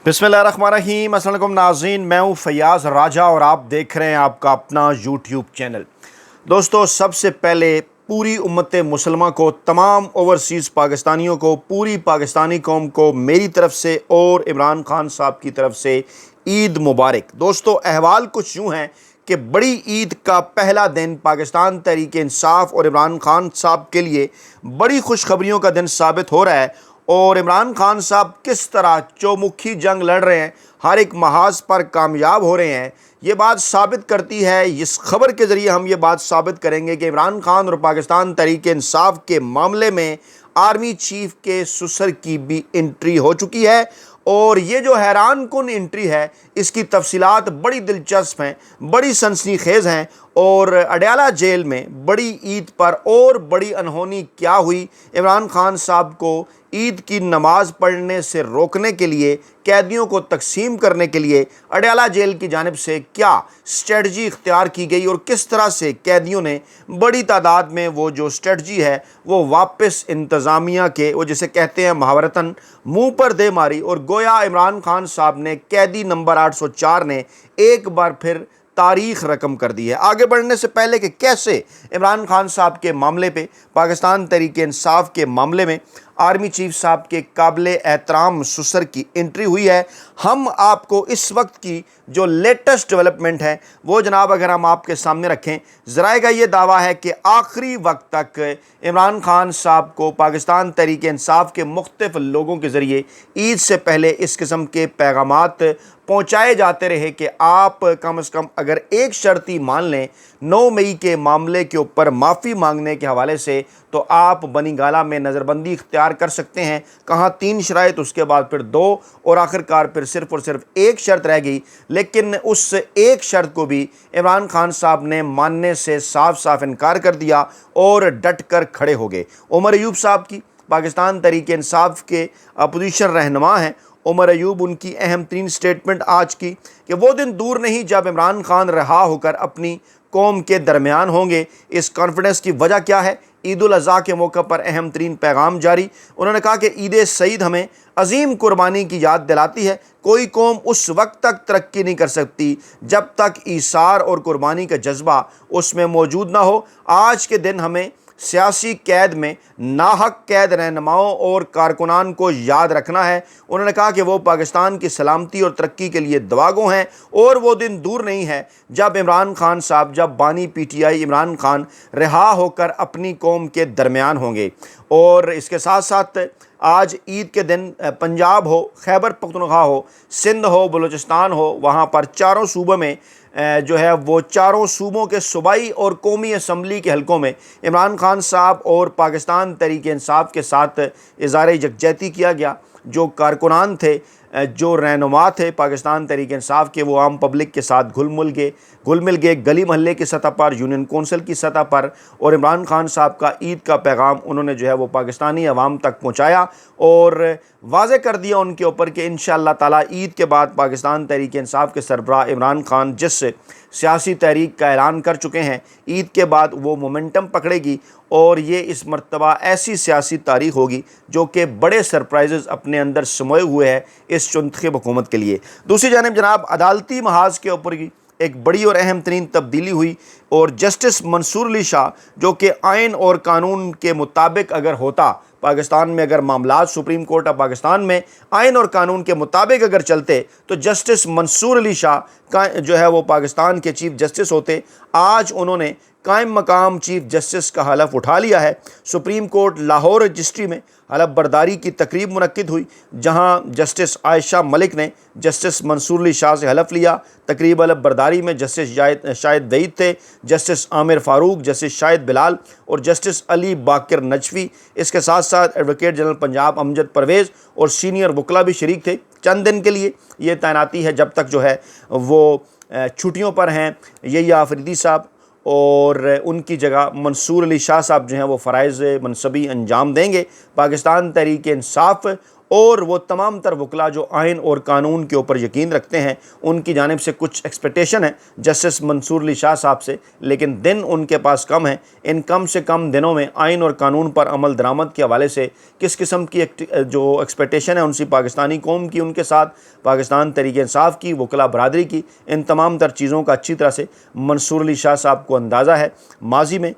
बिस्मिल्लाहिर्रहमानिर्रहीम। अस्सलाम वालेकुम नाज़रीन, मैं हूँ फयाज़ राजा और आप देख रहे हैं आपका अपना यूट्यूब चैनल। दोस्तों, सबसे पहले पूरी उम्मत मुसलमान को, तमाम ओवरसीज़ पाकिस्तानियों को, पूरी पाकिस्तानी कौम को मेरी तरफ से और इमरान खान साहब की तरफ से ईद मुबारक। दोस्तों, अहवाल कुछ यूँ हैं कि बड़ी ईद का पहला दिन पाकिस्तान तहरीक इंसाफ और इमरान खान साहब के लिए बड़ी खुशखबरियों का दिन साबित हो रहा है और इमरान खान साहब किस तरह चौमुखी जंग लड़ रहे हैं, हर एक महाज पर कामयाब हो रहे हैं। ये बात साबित करती है, इस खबर के ज़रिए हम ये बात साबित करेंगे कि इमरान खान और पाकिस्तान तहरीक इंसाफ के मामले में आर्मी चीफ के सुसर की भी एंट्री हो चुकी है। और ये जो हैरान कुन एंट्री है, इसकी तफसीलात बड़ी दिलचस्प हैं, बड़ी सनसनीखेज़ हैं। और अडयाला जेल में बड़ी ईद पर और बड़ी अनहोनी क्या हुई, इमरान खान साहब को ईद की नमाज़ पढ़ने से रोकने के लिए, कैदियों को तकसीम करने के लिए अडयाला जेल की जानिब से क्या स्ट्रेटजी इख्तियार की गई और किस तरह से कैदियों ने बड़ी तादाद में वो जो स्ट्रेटजी है वो वापस इंतज़ामिया के, वो जिसे कहते हैं महावरतन, मुंह पर दे मारी। और गोया इमरान खान साहब ने, कैदी नंबर 804 ने एक बार फिर तारीख़ रकम कर दी है। आगे बढ़ने से पहले कि कैसे इमरान खान साहब के मामले पे, पाकिस्तान तहरीक इंसाफ के मामले में आर्मी चीफ साहब के काबिल एहतराम सुसर की एंट्री हुई है, हम आपको इस वक्त की जो लेटेस्ट डेवलपमेंट है वो जनाब अगर हम आपके सामने रखें। ज़राए का ये दावा है कि आखिरी वक्त तक इमरान खान साहब को पाकिस्तान तहरीक इंसाफ के मुख्तलिफ लोगों के ज़रिए ईद से पहले इस किस्म के पैगामात पहुँचाए जाते रहे कि आप कम से कम अगर एक शर्त ही मान लें 9 मई के मामले के ऊपर माफ़ी मांगने के हवाले से, तो आप बनी गाला में नज़रबंदी इख्तियार कर सकते हैं। कहाँ 3 शराइत, उसके बाद फिर 2 और आखिरकार फिर सिर्फ़ और सिर्फ एक शर्त रह गई। लेकिन उस एक शर्त को भी इमरान खान साहब ने मानने से साफ साफ इनकार कर दिया और डट कर खड़े हो गए। उमर अयूब साहब की, पाकिस्तान तहरीक इंसाफ के अपोजिशन रहनुमा हैं उमर अयूब, उनकी अहम तरीन स्टेटमेंट आज की कि वो दिन दूर नहीं जब इमरान खान रहा होकर अपनी कौम के दरमियान होंगे। इस कॉन्फिडेंस की वजह क्या है? ईद उल अज़हा के मौके पर अहम तरीन पैगाम जारी। उन्होंने कहा कि ईद सईद हमें अजीम कुर्बानी की याद दिलाती है। कोई कौम उस वक्त तक तरक्की नहीं कर सकती जब तक ईसार और कुर्बानी का जज्बा उसमें मौजूद ना हो। आज के दिन हमें सियासी कैद में नाहक कैद रहनुमाओं और कारकुनान को याद रखना है। उन्होंने कहा कि वो पाकिस्तान की सलामती और तरक्की के लिए दुआगो हैं और वो दिन दूर नहीं है जब इमरान खान साहब, जब बानी पीटीआई इमरान खान रिहा होकर अपनी कौम के दरमियान होंगे। और इसके साथ साथ आज ईद के दिन पंजाब हो, खैबर पख्तूनख्वा हो, सिंध हो, बलूचिस्तान हो, वहाँ पर चारों सूबों में जो है वो चारों सूबों के सूबाई और कौमी असम्बली के हलकों में इमरान खान साहब और पाकिस्तान तहरीक इंसाफ के साथ इज़हार यकजहती किया गया। जो कारकुनान थे, जो रहनुमा थे पाकिस्तान तहरीक इंसाफ के, वो आम पब्लिक के साथ घुल मिल गए गली महल्ले की सतह पर, यूनियन कौंसिल की सतह पर। और इमरान खान साहब का ईद का पैगाम उन्होंने जो है वो पाकिस्तानी अवाम तक पहुँचाया और वाज़े कर दिया उनके ऊपर कि इंशाअल्लाह ताला ईद के बाद पाकिस्तान तहरीक इंसाफ के सरबराह इमरान खान जिस सियासी तहरीक का ऐलान कर चुके हैं, ईद के बाद वो मोमेंटम पकड़ेगी और ये इस मर्तबा ऐसी सियासी तारीख होगी जो कि बड़े सरप्राइजेज़ अपने अंदर समोए हुए है इस चुनखब हुकूमत के लिए। दूसरी जानिब जनाब अदालती महाज के ऊपर की एक बड़ी और अहम तरीन तब्दीली हुई और जस्टिस मंसूर अली शाह, जो कि आइन और कानून के मुताबिक अगर होता, पाकिस्तान में अगर मामलात सुप्रीम कोर्ट ऑफ पाकिस्तान में आइन और कानून के मुताबिक अगर चलते तो जस्टिस मंसूर अली शाह का जो है वो पाकिस्तान के चीफ जस्टिस होते। आज उन्होंने कायम मकाम चीफ जस्टिस का हलफ उठा लिया है। सुप्रीम कोर्ट लाहौर रजिस्ट्री में हलफ बर्दारी की तकरीब मुनक्किद हुई, जहां जस्टिस आयशा मलिक ने जस्टिस मंसूर अली शाह से हलफ लिया। तकरीब हलफ बर्दारी में जस्टिस शाहिद वहीद थे, जस्टिस आमिर फ़ारूक, जस्टिस शाहिद बिलाल और जस्टिस अली बाकर नजफी। इसके साथ साथ एडवोकेट जनरल पंजाब अमजद परवेज़ और सीनियर वकला भी शरीक थे। चंद दिन के लिए ये तैनाती है, जब तक जो है वो छुट्टियों पर हैं यही आफरीदी साहब, और उनकी जगह मंसूर अली शाह साहब जो हैं वो फ़राइज़ मनसबी अंजाम देंगे। पाकिस्तान तहरीक इंसाफ اور وہ تمام تر وکلا جو آئین اور قانون کے اوپر یقین رکھتے ہیں ان کی جانب سے کچھ ایکسپیکٹیشن ہے جسٹس منصور علی شاہ صاحب سے، لیکن دن ان کے پاس کم ہیں۔ ان کم سے کم دنوں میں آئین اور قانون پر عمل درآمد کے حوالے سے کس قسم کی جو ایکسپیکٹیشن ہے ان سے پاکستانی قوم کی، ان کے ساتھ پاکستان تحریک انصاف کی، وکلا برادری کی، ان تمام تر چیزوں کا اچھی طرح سے منصور علی شاہ صاحب کو اندازہ ہے۔ ماضی میں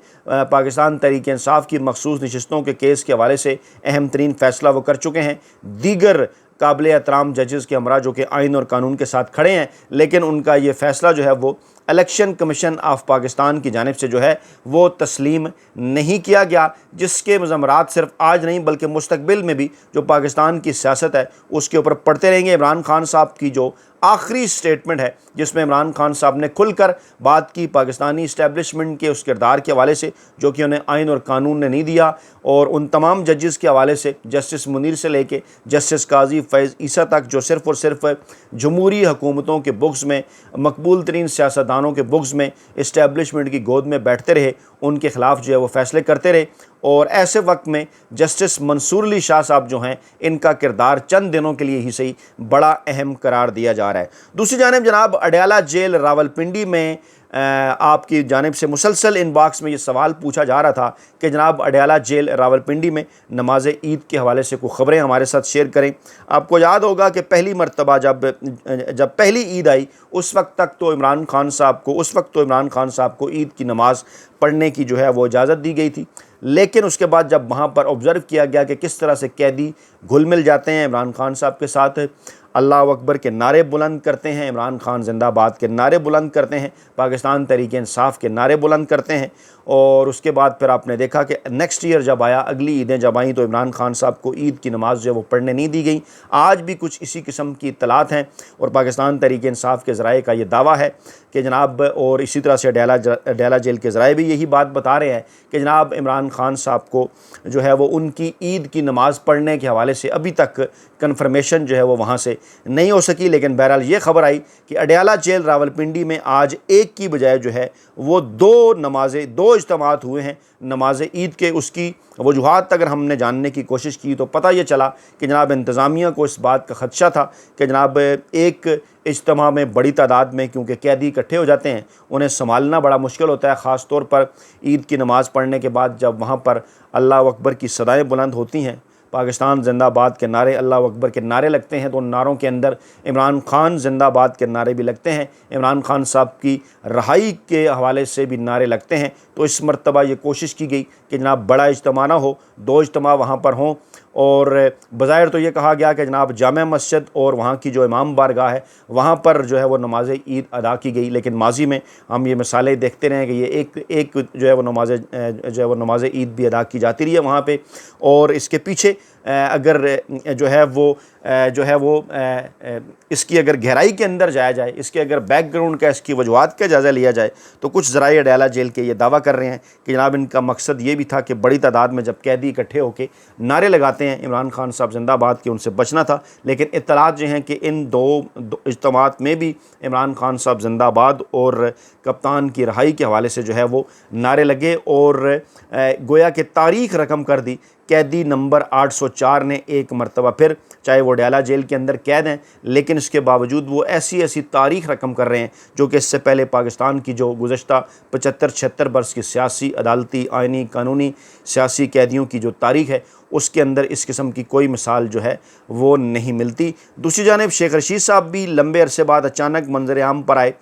پاکستان تحریک انصاف کی مخصوص نشستوں کے کیس کے حوالے سے اہم ترین فیصلہ وہ کر چکے ہیں، دیگر قابل احترام ججز کے ہمراہ جو کہ آئین اور قانون کے ساتھ کھڑے ہیں، لیکن ان کا یہ فیصلہ جو ہے وہ الیکشن کمیشن آف پاکستان کی جانب سے جو ہے وہ تسلیم نہیں کیا گیا، جس کے مضمرات صرف آج نہیں بلکہ مستقبل میں بھی جو پاکستان کی سیاست ہے اس کے اوپر پڑتے رہیں گے۔ عمران خان صاحب کی جو آخری سٹیٹمنٹ ہے جس میں عمران خان صاحب نے کھل کر بات کی پاکستانی اسٹیبلشمنٹ کے اس کردار کے حوالے سے جو کہ انہیں آئین اور قانون نے نہیں دیا، اور ان تمام ججز کے حوالے سے جسٹس منیر سے لے کے جسٹس قاضی فیض عیسیٰ تک جو صرف اور صرف جمہوری حکومتوں کے بغض میں، مقبول ترین سیاستدانوں کے بغض میں اسٹیبلشمنٹ کی گود میں بیٹھتے رہے، ان کے خلاف جو ہے وہ فیصلے کرتے رہے، اور ایسے وقت میں جسٹس منصور علی شاہ صاحب جو ہیں ان کا کردار چند دنوں کے لیے ہی صحیح بڑا اہم قرار دیا جا رہا ہے۔ دوسری جانب جناب اڈیالہ جیل راولپنڈی میں آپ کی جانب سے مسلسل ان باکس میں یہ سوال پوچھا جا رہا تھا کہ جناب اڈیالہ جیل راولپنڈی میں نماز عید کے حوالے سے کوئی خبریں ہمارے ساتھ شیئر کریں۔ آپ کو یاد ہوگا کہ پہلی مرتبہ جب پہلی عید آئی اس وقت تک تو عمران خان صاحب کو عید کی نماز پڑھنے کی جو ہے وہ اجازت دی گئی تھی، لیکن اس کے بعد جب وہاں پر آبزرو کیا گیا کہ کس طرح سے قیدی گھل مل جاتے ہیں عمران خان صاحب کے ساتھ، اللہ اکبر کے نعرے بلند کرتے ہیں، عمران خان زندہ باد کے نعرے بلند کرتے ہیں، پاکستان تحریک انصاف کے نعرے بلند کرتے ہیں، اور اس کے بعد پھر آپ نے دیکھا کہ نیکسٹ ایئر جب آیا، اگلی عیدیں جب آئیں تو عمران خان صاحب کو عید کی نماز جو ہے وہ پڑھنے نہیں دی گئی۔ آج بھی کچھ اسی قسم کی اطلاعات ہیں، اور پاکستان تحریک انصاف کے ذرائع کا یہ دعویٰ ہے کہ جناب، اور اسی طرح سے اڈیالہ جیل کے ذرائع بھی یہی بات بتا رہے ہیں کہ جناب عمران خان صاحب کو جو ہے وہ ان کی عید کی نماز پڑھنے کے حوالے سے ابھی تک کنفرمیشن جو ہے وہ وہاں سے نہیں ہو سکی، لیکن بہرحال یہ خبر آئی کہ اڈیالہ جیل راولپنڈی میں آج ایک کی بجائے جو ہے وہ دو اجتماعات ہوئے ہیں نماز عید کے۔ اس کی وجوہات اگر ہم نے جاننے کی کوشش کی تو پتہ یہ چلا کہ جناب انتظامیہ کو اس بات کا خدشہ تھا کہ جناب ایک اجتماع میں بڑی تعداد میں کیونکہ قیدی اکٹھے ہو جاتے ہیں، انہیں سنبھالنا بڑا مشکل ہوتا ہے، خاص طور پر عید کی نماز پڑھنے کے بعد جب وہاں پر اللہ اکبر کی صدائیں بلند ہوتی ہیں، پاکستان زندہ باد کے نعرے، اللہ اکبر کے نعرے لگتے ہیں، تو ان نعروں کے اندر عمران خان زندہ باد کے نعرے بھی لگتے ہیں، عمران خان صاحب کی رہائی کے حوالے سے بھی نعرے لگتے ہیں۔ تو اس مرتبہ یہ کوشش کی گئی کہ جناب بڑا اجتماع نہ ہو، دو اجتماع وہاں پر ہوں، اور بظاہر تو یہ کہا گیا کہ جناب جامع مسجد اور وہاں کی جو امام بارگاہ ہے وہاں پر جو ہے وہ نماز عید ادا کی گئی، لیکن ماضی میں ہم یہ مثالیں دیکھتے رہے ہیں کہ یہ ایک جو ہے وہ نماز عید بھی ادا کی جاتی رہی ہے وہاں پہ۔ اور اس کے پیچھے اگر جو ہے وہ اس کی اگر گہرائی کے اندر جایا جائے، اس کے اگر بیک گراؤنڈ کا، اس کی وجوہات کا جائزہ لیا جائے، تو کچھ ذرائع اڈیالہ جیل کے یہ دعویٰ کر رہے ہیں کہ جناب ان کا مقصد یہ بھی تھا کہ بڑی تعداد میں جب قیدی اکٹھے ہو کے نعرے لگاتے ہیں عمران خان صاحب زندہ باد کے، ان سے بچنا تھا۔ لیکن اطلاعات جو ہیں کہ ان دو اجتماعات میں بھی عمران خان صاحب زندہ باد اور کپتان کی رہائی کے حوالے سے جو ہے وہ نعرے لگے، اور گویا کہ تاریخ رقم کر دی۔ قیدی نمبر 804 نے ایک مرتبہ پھر، چاہے وہ اڈیالہ جیل کے اندر قید ہیں، لیکن اس کے باوجود وہ ایسی تاریخ رقم کر رہے ہیں جو کہ اس سے پہلے پاکستان کی جو گزشتہ 75-76 برس کی سیاسی، عدالتی، آئینی، قانونی سیاسی قیدیوں کی جو تاریخ ہے اس کے اندر اس قسم کی کوئی مثال جو ہے وہ نہیں ملتی۔ دوسری جانب شیخ رشید صاحب بھی لمبے عرصے بعد اچانک منظر عام پر آئے،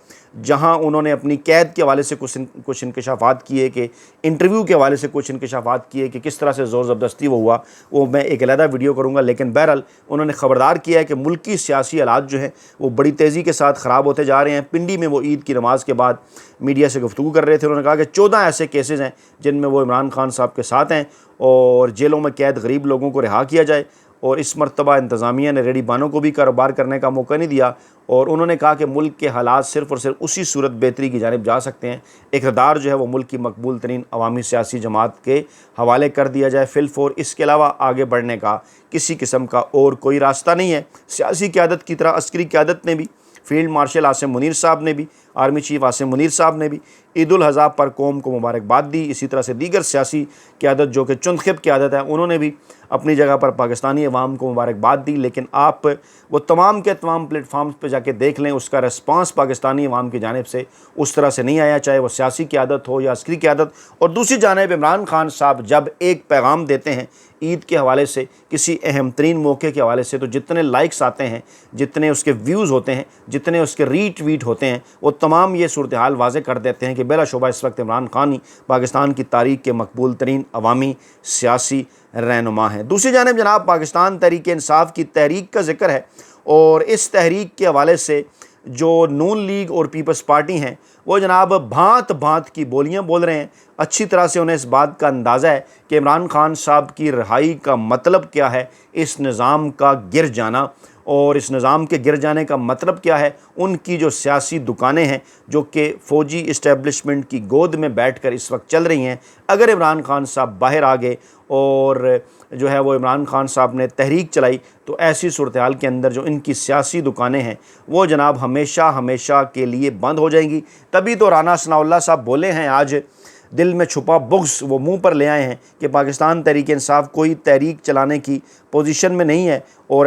جہاں انہوں نے اپنی قید کے حوالے سے کچھ انکشافات کیے، کہ انٹرویو کے حوالے سے کچھ انکشافات کیے کہ کس طرح سے زور زبردستی وہ ہوا، وہ میں ایک علیحدہ ویڈیو کروں گا، لیکن بہرحال انہوں نے خبردار کیا ہے کہ ملکی سیاسی حالات جو ہیں وہ بڑی تیزی کے ساتھ خراب ہوتے جا رہے ہیں۔ پنڈی میں وہ عید کی نماز کے بعد میڈیا سے گفتگو کر رہے تھے، انہوں نے کہا کہ 14 ایسے کیسز ہیں جن میں وہ عمران خان صاحب کے ساتھ ہیں، اور جیلوں میں قید غریب لوگوں کو رہا کیا جائے، اور اس مرتبہ انتظامیہ نے ریڈی بانوں کو بھی کاروبار کرنے کا موقع نہیں دیا، اور انہوں نے کہا کہ ملک کے حالات صرف اور صرف اسی صورت بہتری کی جانب جا سکتے ہیں، اقتدار جو ہے وہ ملک کی مقبول ترین عوامی سیاسی جماعت کے حوالے کر دیا جائے فی الفور، اس کے علاوہ آگے بڑھنے کا کسی قسم کا اور کوئی راستہ نہیں ہے۔ سیاسی قیادت کی طرح عسکری قیادت نے بھی، فیلڈ مارشل عاصم منیر صاحب نے بھی आर्मी चीफ आसिम मुनीर साहब ने भी ईद उल अज़हा पर कौम को मुबारकबाद दी। इसी तरह से दीगर सियासी क़यादत जो कि चुनखिब क़यादत है, उन्होंने भी अपनी जगह पर पाकिस्तानी अवाम को मुबारकबाद दी। लेकिन आप वो तमाम के तमाम प्लेटफार्म्स पर जाके देख लें, उसका रिस्पांस पाकिस्तानी अवाम की जानिब से उस तरह से नहीं आया, चाहे वो सियासी क़यादत हो या अस्करी क़यादत। और दूसरी जानिब इमरान खान साहब जब एक पैगाम देते हैं ईद के हवाले से, किसी अहम तरीन मौके के हवाले से, तो जितने लाइक्स आते हैं, जितने उसके व्यूज़ होते हैं, जितने उसके रीट्वीट होते हैं, वो तमाम ये सूरत हाल वाज़े कर देते हैं कि बिलाशुबा इस वक्त इमरान खान ही पाकिस्तान की तारीख़ के मकबूल तरीन अवामी सियासी रहनुमा हैं। दूसरी जानिब जनाब पाकिस्तान तहरीक इंसाफ की तहरीक का ज़िक्र है, और इस तहरीक के हवाले से जो नून लीग और पीपल्स पार्टी हैं वो जनाब भांत भांत की बोलियां बोल रहे हैं। अच्छी तरह से उन्हें इस बात का अंदाज़ा है कि इमरान खान साहब की रिहाई का मतलब क्या है, इस निज़ाम का गिर जाना, और इस निज़ाम के गिर जाने का मतलब क्या है। उनकी जो सियासी दुकानें हैं जो कि फ़ौजी इस्टेब्लिशमेंट की गोद में बैठकर इस वक्त चल रही हैं, अगर इमरान खान साहब बाहर आ गए और जो है वो इमरान खान साहब ने तहरीक चलाई, तो ऐसी सूरत हाल के अंदर जो इनकी सियासी दुकानें हैं वो जनाब हमेशा हमेशा के लिए बंद हो जाएंगी। तभी तो राना सनाउल्लाह साहब बोले हैं, आज दिल में छुपा बुग़्ज़ वो मुंह पर ले आए हैं कि पाकिस्तान तहरीक इंसाफ कोई तहरीक चलाने की पोजीशन में नहीं है, और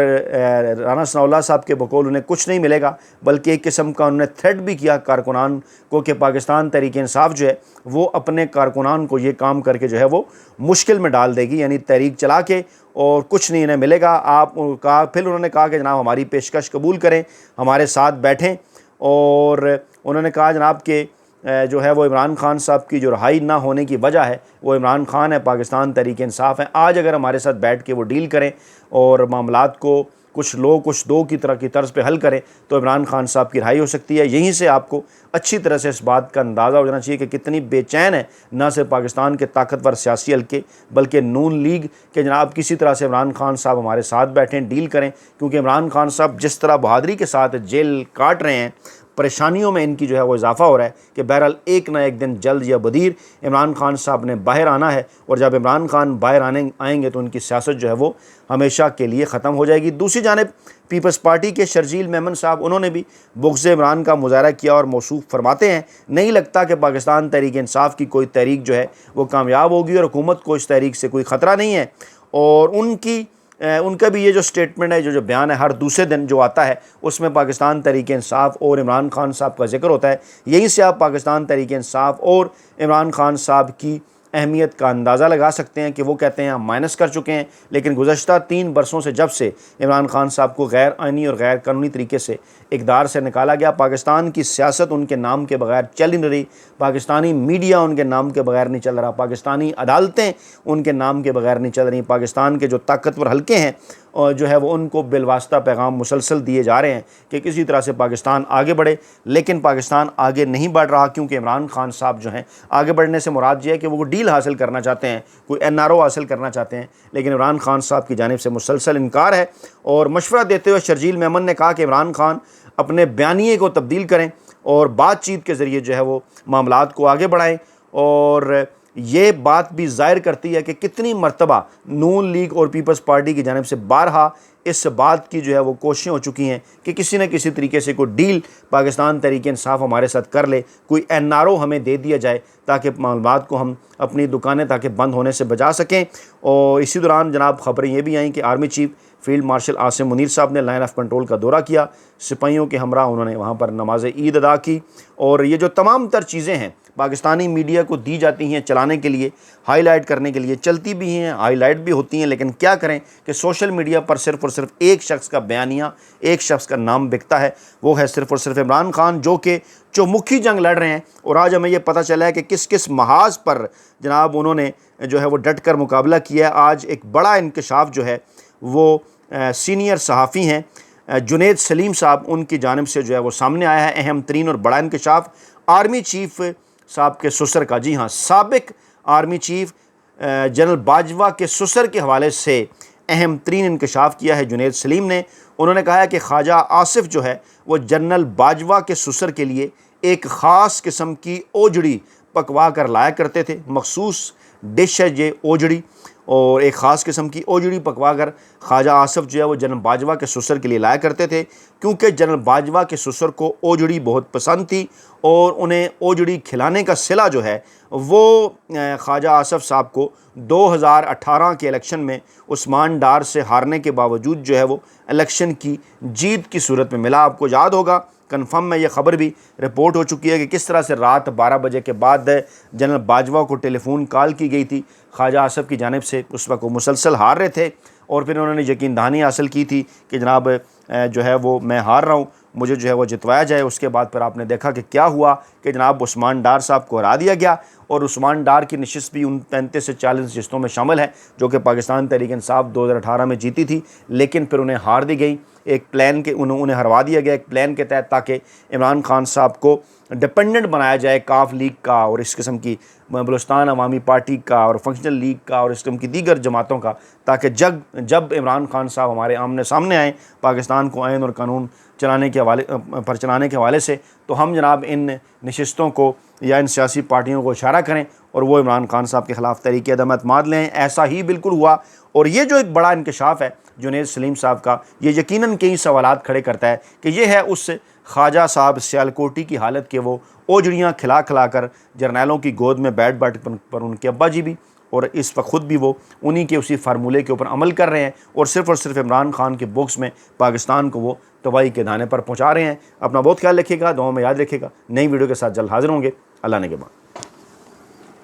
राना सनाउल्लाह साहब के बकौल उन्हें कुछ नहीं मिलेगा, बल्कि एक किस्म का उन्होंने थ्रेट भी किया कारकुनान को कि पाकिस्तान तहरीक इंसाफ जो है वो अपने कारकुनान को ये काम करके जो है वो मुश्किल में डाल देगी, यानी तहरीक चला के और कुछ नहीं इन्हें मिलेगा। आप कहा, फिर उन्होंने कहा कि जनाब हमारी पेशकश कबूल करें, हमारे साथ बैठें, और उन्होंने कहा जनाब कि जो है वो इमरान खान साहब की जो रिहाई ना होने की वजह है वो इमरान खान है, पाकिस्तान तहरीक इंसाफ है। आज अगर हमारे साथ बैठ के वो डील करें और मामलात को कुछ लोग कुछ दो की तरह की तर्ज पे हल करें तो इमरान खान साहब की रिहाई हो सकती है। यहीं से आपको अच्छी तरह से इस बात का अंदाज़ा हो जाना चाहिए कि कितनी बेचैन है ना सिर्फ पाकिस्तान के ताकतवर सियासी हल्के बल्कि नून लीग के जनाब किसी तरह से इमरान खान साहब हमारे साथ बैठें, डील करें, क्योंकि इमरान खान साहब जिस तरह बहादुरी के साथ जेल काट रहे हैं, परेशानियों में इनकी जो है वो इजाफा हो रहा है कि बहरहाल एक ना एक दिन जल्द या बदीर इमरान खान साहब ने बाहर आना है, और जब इमरान खान बाहर आएंगे तो उनकी सियासत जो है वो हमेशा के लिए ख़त्म हो जाएगी। दूसरी जानिब पीपल्स पार्टी के शर्जील मेमन साहब, उन्होंने भी बुग़्ज़ इमरान का मुज़ाहरा किया और मौसूफ़ फरमाते हैं, नहीं लगता कि पाकिस्तान तहरीक इंसाफ की कोई तहरीक जो है वो कामयाब होगी और हुकूमत को इस तहरीक से कोई ख़तरा नहीं है। और उनका भी ये जो स्टेटमेंट है, जो बयान है, हर दूसरे दिन जो आता है उसमें पाकिस्तान तहरीक इंसाफ और इमरान खान साहब का जिक्र होता है। यहीं से आप पाकिस्तान तहरीक इंसाफ और इमरान खान साहब की अहमियत का अंदाज़ा लगा सकते हैं कि वो कहते हैं हम माइनस कर चुके हैं, लेकिन गुज़श्ता 3 बरसों से जब से इमरान खान साहब को गैर आइनी और गैर कानूनी तरीके से इक़्तिदार से निकाला गया, पाकिस्तान की सियासत उनके नाम के बगैर चल नहीं रही, पाकिस्तानी मीडिया उनके नाम के बगैर नहीं चल रहा, पाकिस्तानी अदालतें उनके नाम के बगैर नहीं चल रही, पाकिस्तान के जो ताकतवर हल्के हैं और जो है वो उनको बिलवास्ता पैगाम मुसलसल दिए जा रहे हैं कि किसी तरह से पाकिस्तान आगे बढ़े, लेकिन पाकिस्तान आगे नहीं बढ़ रहा, क्योंकि इमरान खान साहब जो हैं आगे बढ़ने से मुराद ये है कि वो डील हासिल करना चाहते हैं, कोई NRO हासिल करना चाहते हैं, लेकिन इमरान खान साहब की जानिब से मुसलसल इनकार है। और मशवरा देते हुए शर्जील मेमन ने कहा कि इमरान खान अपने बयानिए को तब्दील करें और बातचीत के ज़रिए जो है वो मामलात को आगे बढ़ाएँ, और ये बात भी ज़ाहिर करती है कि कितनी मरतबा नून लीग और पीपल्स पार्टी की जानिब से बारहा इस बात की जो है वो कोशिशें हो चुकी हैं कि किसी न किसी तरीके से कोई डील पाकिस्तान तहरीक इंसाफ हमारे साथ कर ले, कोई NRO हमें दे दिया जाए ताकि मालूमात को हम अपनी दुकानें ताकि बंद होने से बचा सकें। और इसी दौरान जनाब ख़बरें ये भी आईं कि army chief field marshal Asim Munir साहब ने लाइन ऑफ कंट्रोल का दौरा किया, सिपाहियों के हमरा उन्होंने वहाँ पर नमाज ईद अदा की। और ये जो तमाम तर चीज़ें हैं पाकिस्तानी मीडिया को दी जाती हैं चलाने के लिए, हाईलाइट करने के लिए, चलती भी हैं, हाईलाइट भी होती हैं, लेकिन क्या करें कि सोशल मीडिया पर सिर्फ़ और सिर्फ एक शख्स का बयानिया, एक शख्स का नाम बिकता है, वो है सिर्फ़ और सिर्फ इमरान खान, जो कि चौमुखी जंग लड़ रहे हैं। और आज हमें ये पता चला है कि किस किस महाज पर जनाब उन्होंने जो है वो डट कर मुकाबला किया है। आज एक बड़ा इंकशाफ जो है वो सीनियर सहाफ़ी हैं जुनैद सलीम साहब, उनकी जानिब से जो है वो सामने आया है। अहम तरीन और बड़ा इंकशाफ आर्मी चीफ साहब के ससुर का, जी हाँ, साबिक आर्मी चीफ जनरल बाजवा के ससुर के हवाले से अहम तरीन इंकशाफ किया है जुनैद सलीम ने। उन्होंने कहा है कि ख्वाजा आसिफ जो है वो जनरल बाजवा के ससुर के लिए एक ख़ास किस्म की ओजड़ी पकवा कर लाया करते थे, मखसूस डिश है ये ओजड़ी। اور ایک ख़اص قسم کی اوجڑی پکوا کر خواجہ آصف جو ہے وہ جنرل باجوہ کے سسر کے لیے لایا کرتے تھے، کیونکہ جنرل باجوہ کے سسر کو اوجڑی بہت پسند تھی اور انہیں اوجڑی کھلانے کا صلہ جو ہے وہ خواجہ آصف صاحب کو 2018 کے الیکشن میں عثمان ڈار سے ہارنے کے باوجود جو ہے وہ الیکشن کی جیت کی صورت میں ملا۔ آپ کو یاد ہوگا کنفرم میں یہ خبر بھی رپورٹ ہو چکی ہے کہ کس طرح سے رات 12 بجے کے بعد جنرل باجوہ کو ٹیلی فون کال کی گئی تھی خواجہ آصف کی جانب سے، اس وقت وہ مسلسل ہار رہے تھے اور پھر انہوں نے یقین دہانی حاصل کی تھی کہ جناب جو ہے وہ میں ہار رہا ہوں، مجھے جو ہے وہ جتوایا جائے۔ اس کے بعد پھر آپ نے دیکھا کہ کیا ہوا کہ جناب عثمان ڈار صاحب کو ہرا دیا گیا اور عثمان ڈار کی نشست بھی ان 35 سے 40 نشستوں میں شامل ہے جو کہ پاکستان تحریک انصاف 2018 میں جیتی تھی، لیکن پھر انہیں ہار دی گئی ایک پلان کے انہیں ہروا دیا گیا ایک پلان کے تحت، تاکہ عمران خان صاحب کو ڈپینڈنٹ بنایا جائے کاف لیگ کا اور اس قسم کی بلوچستان عوامی پارٹی کا اور فنکشنل لیگ کا اور اس قسم کی دیگر جماعتوں کا، تاکہ جب عمران خان صاحب ہمارے آمنے سامنے آئیں پاکستان کو آئین اور قانون چلانے کے حوالے سے، تو ہم جناب ان نشستوں کو یا ان سیاسی پارٹیوں کو اشارہ کریں اور وہ عمران خان صاحب کے خلاف تحریک عدم اعتماد لیں۔ ایسا ہی بالکل ہوا اور یہ جو ایک بڑا انکشاف ہے جنید سلیم صاحب کا، یہ یقیناً کئی سوالات کھڑے کرتا ہے کہ یہ ہے اس خواجہ صاحب سیالکوٹی کی حالت کہ وہ اوجڑیاں کھلا کھلا کر جرنیلوں کی گود میں بیٹھ پر ان کے ابا جی بھی اور اس وقت خود بھی وہ انہی کے اسی فارمولے کے اوپر عمل کر رہے ہیں اور صرف عمران خان کے بوکس میں پاکستان کو وہ تباہی کے دانے پر پہنچا رہے ہیں۔ اپنا بہت خیال رکھیے گا، دعاؤں میں یاد رکھیے گا۔ نئی ویڈیو کے ساتھ جلد حاضر ہوں گے۔ اللہ نے کے بعد۔